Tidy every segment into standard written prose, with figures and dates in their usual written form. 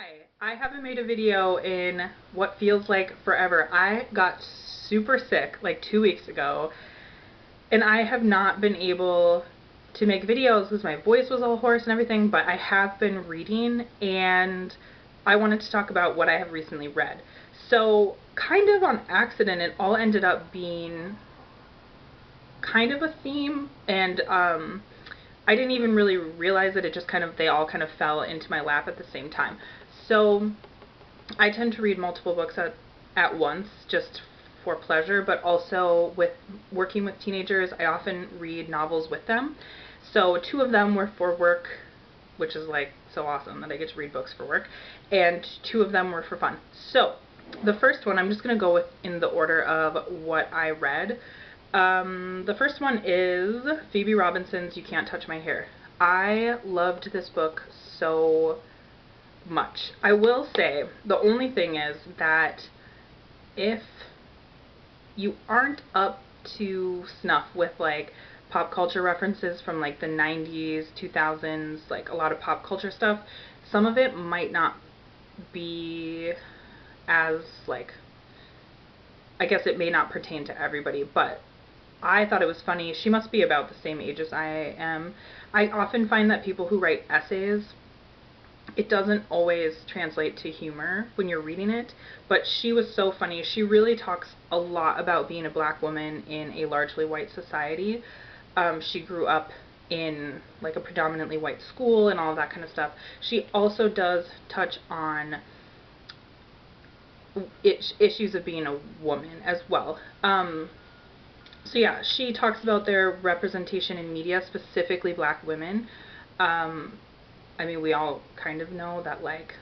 Hi, I haven't made a video in what feels like forever. I got super sick like 2 weeks ago, and I have not been able to make videos because my voice was all hoarse and everything, but I have been reading, and I wanted to talk about what I have recently read. So, kind of on accident, it all ended up being kind of a theme, and I didn't even really realize it. It just they all kind of fell into my lap at the same time. So I tend to read multiple books at once just for pleasure, but also with working with teenagers, I often read novels with them. So two of them were for work, which is like so awesome that I get to read books for work, and two of them were for fun. So the first one, I'm just going to go with in the order of what I read. The first one is Phoebe Robinson's You Can't Touch My Hair. I loved this book so much. I will say, the only thing is that if you aren't up to snuff with like pop culture references from like the 90s, 2000s, like a lot of pop culture stuff, some of it might not be as like, I guess it may not pertain to everybody, but I thought it was funny. She must be about the same age as I am. I often find that people who write essays, it doesn't always translate to humor when you're reading it, but she was so funny. She really talks a lot about being a black woman in a largely white society. She grew up in like a predominantly white school and all of that kind of stuff. She also does touch on issues of being a woman as well. So yeah, she talks about their representation in media, specifically black women. I mean, we all kind of know that like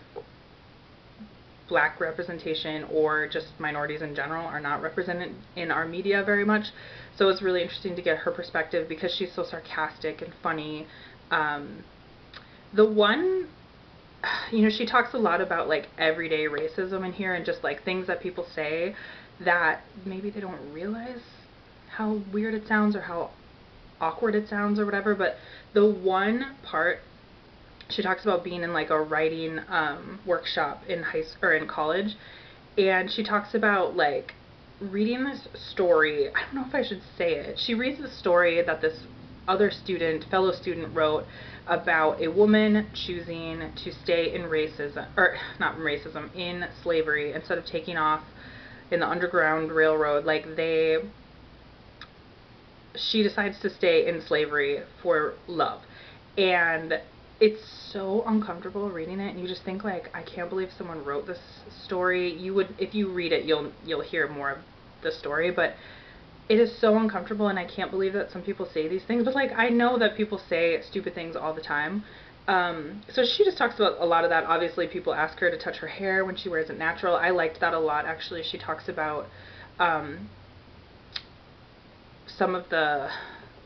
black representation or just minorities in general are not represented in our media very much. So it's really interesting to get her perspective because she's so sarcastic and funny. The one, she talks a lot about like everyday racism in here and just like things that people say that maybe they don't realize how weird it sounds or how awkward it sounds or whatever, but the one part she talks about being in like a writing workshop in in college, and she talks about like reading this story. I don't know if I should say it. She reads the story that this fellow student wrote about a woman choosing to stay in racism, or not in racism, in slavery instead of taking off in the Underground Railroad. Like she decides to stay in slavery for love, and it's so uncomfortable reading it, and you just think like, I can't believe someone wrote this story. You would, if you read it, you'll hear more of the story, but it is so uncomfortable, and I can't believe that some people say these things, but like, I know that people say stupid things all the time. So she just talks about a lot of that. Obviously, people ask her to touch her hair when she wears it natural. I liked that a lot, actually. She talks about some of the,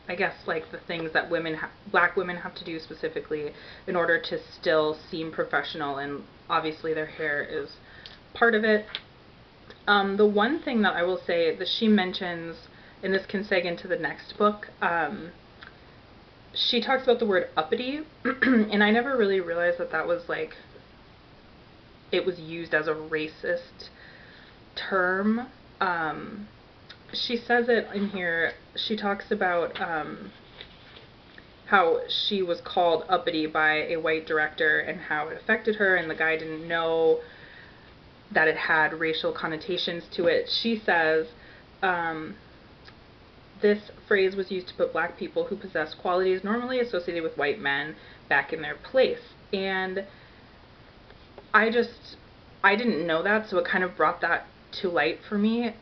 I guess, like the things that black women have to do specifically in order to still seem professional, and obviously their hair is part of it. The one thing that I will say that she mentions, and this can seg into the next book, she talks about the word uppity, and I never really realized that that was like, it was used as a racist term. She says it in here. She talks about how she was called uppity by a white director and how it affected her, and the guy didn't know that it had racial connotations to it. She says this phrase was used to put black people who possess qualities normally associated with white men back in their place. And I didn't know that, so it kind of brought that to light for me.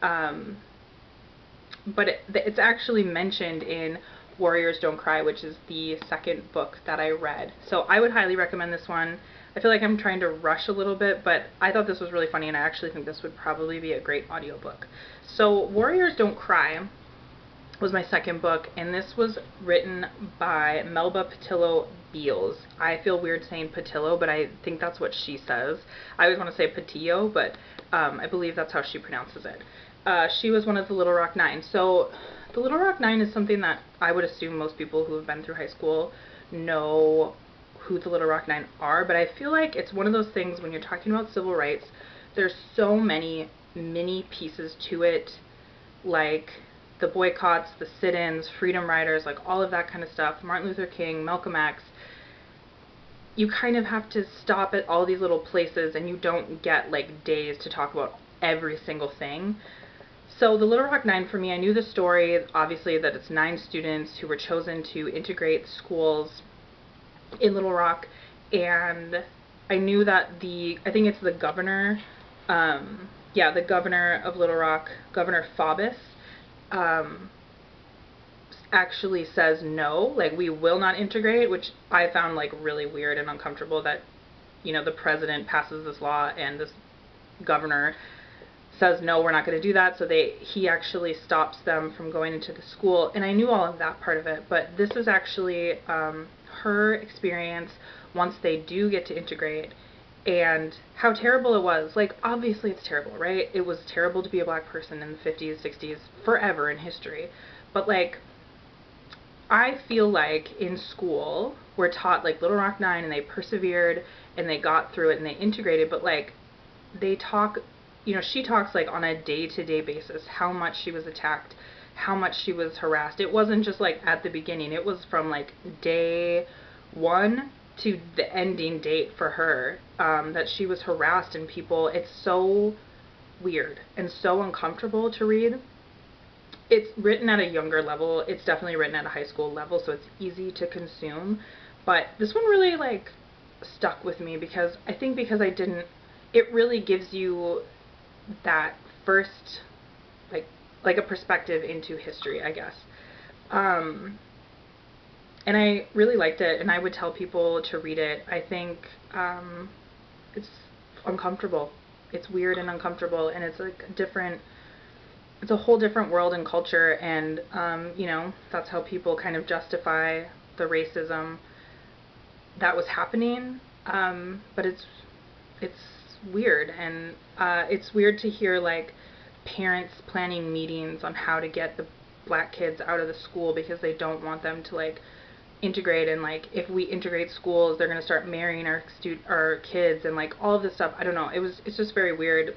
But it's actually mentioned in Warriors Don't Cry, which is the second book that I read. So I would highly recommend this one. I feel like I'm trying to rush a little bit, but I thought this was really funny, and I actually think this would probably be a great audiobook. So Warriors Don't Cry was my second book, and this was written by Melba Pattillo Beals. I feel weird saying Pattillo, but I think that's what she says. I always want to say Pattillo, but I believe that's how she pronounces it. She was one of the Little Rock Nine. So the Little Rock Nine is something that I would assume most people who have been through high school know who the Little Rock Nine are, but I feel like it's one of those things when you're talking about civil rights, there's so many mini pieces to it, like the boycotts, the sit-ins, freedom riders, like all of that kind of stuff, Martin Luther King, Malcolm X. You kind of have to stop at all these little places, and you don't get like days to talk about every single thing. So the Little Rock Nine, for me, I knew the story, obviously, that it's 9 students who were chosen to integrate schools in Little Rock, and I knew that I think it's the governor, the governor of Little Rock, Governor Faubus, actually says no, like, we will not integrate, which I found like really weird and uncomfortable, that, you know, the president passes this law and this governor says no, we're not going to do that, so he actually stops them from going into the school. And I knew all of that part of it, but this is actually her experience once they do get to integrate, and how terrible it was. Like, obviously it's terrible, right? It was terrible to be a black person in the 50s, 60s, forever in history. But like, I feel like in school we're taught like Little Rock Nine, and they persevered and they got through it and they integrated, but like, they talk, you know, she talks like on a day-to-day basis how much she was attacked, how much she was harassed. It wasn't just like at the beginning, it was from like day 1 to the ending date for her, that she was harassed, and people, it's so weird and so uncomfortable to read. It's written at a younger level, it's definitely written at a high school level, so it's easy to consume, but this one really like stuck with me, because I think because it really gives you that first, like a perspective into history, I guess. And I really liked it, and I would tell people to read it. I think it's uncomfortable. It's weird and uncomfortable, and it's like it's a whole different world and culture, and you know, that's how people kind of justify the racism that was happening. But it's weird, and it's weird to hear like parents planning meetings on how to get the black kids out of the school because they don't want them to like integrate, and like, if we integrate schools, they're going to start marrying our kids, and like all of this stuff. I don't know, it's just very weird.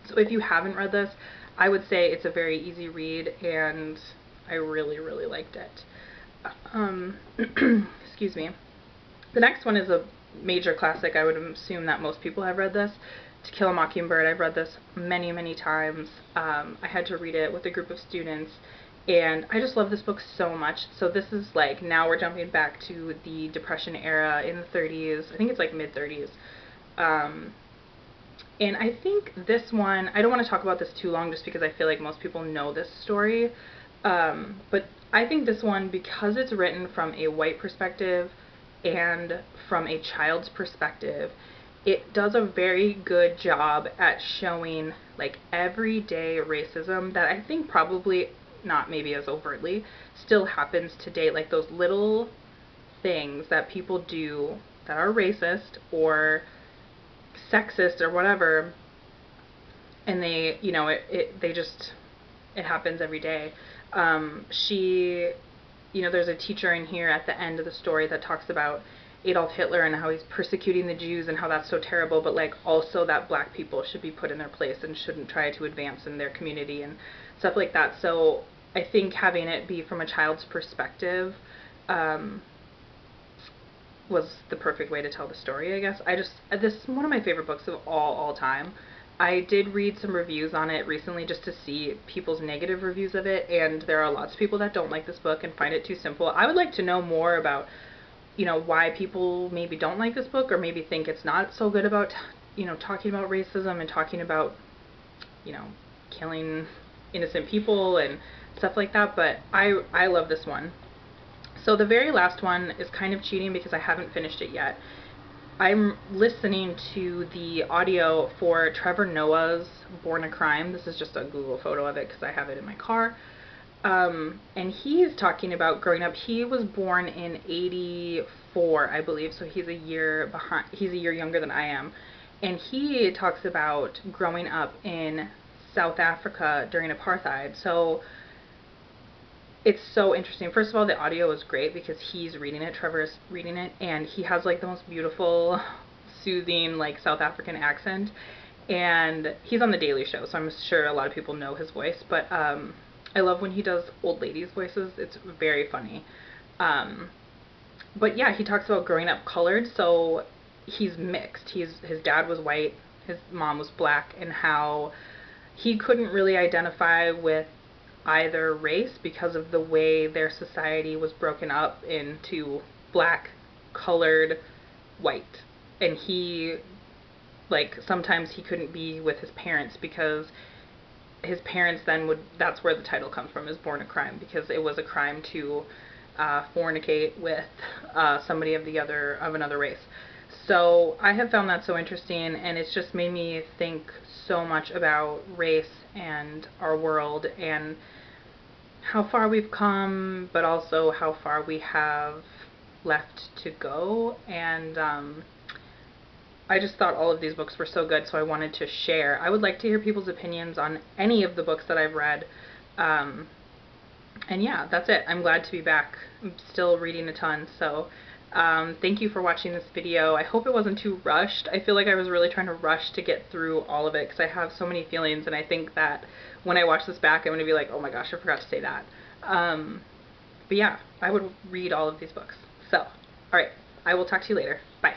So if you haven't read this, I would say it's a very easy read, and I really, really liked it. Excuse me. The next one is a major classic. I would assume that most people have read this. To Kill a Mockingbird. I've read this many, many times. I had to read it with a group of students, and I just love this book so much. So this is like, now we're jumping back to the Depression era in the 30s. I think it's like mid-30s. And I think this one, I don't want to talk about this too long just because I feel like most people know this story. But I think this one, because it's written from a white perspective and from a child's perspective, it does a very good job at showing like everyday racism that I think probably not maybe as overtly still happens today, like those little things that people do that are racist or sexist or whatever, and they, you know, it happens every day. You know, there's a teacher in here at the end of the story that talks about Adolf Hitler and how he's persecuting the Jews and how that's so terrible, but like also that black people should be put in their place and shouldn't try to advance in their community and stuff like that. So I think having it be from a child's perspective was the perfect way to tell the story, I guess. This is one of my favorite books of all time. I did read some reviews on it recently just to see people's negative reviews of it, and there are lots of people that don't like this book and find it too simple. I would like to know more about, you know, why people maybe don't like this book, or maybe think it's not so good about, you know, talking about racism and talking about, you know, killing innocent people and stuff like that, but I love this one. So the very last one is kind of cheating because I haven't finished it yet. I'm listening to the audio for Trevor Noah's Born a Crime. This is just a Google photo of it because I have it in my car. And he's talking about growing up. He was born in 84, I believe, so he's a year younger than I am. And he talks about growing up in South Africa during apartheid. So it's so interesting. First of all, the audio is great because he's reading it, Trevor's reading it, and he has like the most beautiful, soothing, like South African accent. And he's on The Daily Show, so I'm sure a lot of people know his voice, but I love when he does old ladies' voices. It's very funny. But yeah, he talks about growing up colored, so he's mixed. His dad was white, his mom was black, and how he couldn't really identify with either race because of the way their society was broken up into black, colored, white. And he, like, sometimes he couldn't be with his parents because his parents then would, that's where the title comes from, is Born a Crime, because it was a crime to fornicate with somebody of another race. So I have found that so interesting, and it's just made me think so much about race and our world and how far we've come, but also how far we have left to go. And I just thought all of these books were so good, so I wanted to share. I would like to hear people's opinions on any of the books that I've read. And yeah, that's it. I'm glad to be back. I'm still reading a ton, so thank you for watching this video. I hope it wasn't too rushed. I feel like I was really trying to rush to get through all of it because I have so many feelings, and I think that when I watch this back, I'm going to be like, oh my gosh, I forgot to say that. But yeah, I would read all of these books. So, alright, I will talk to you later. Bye.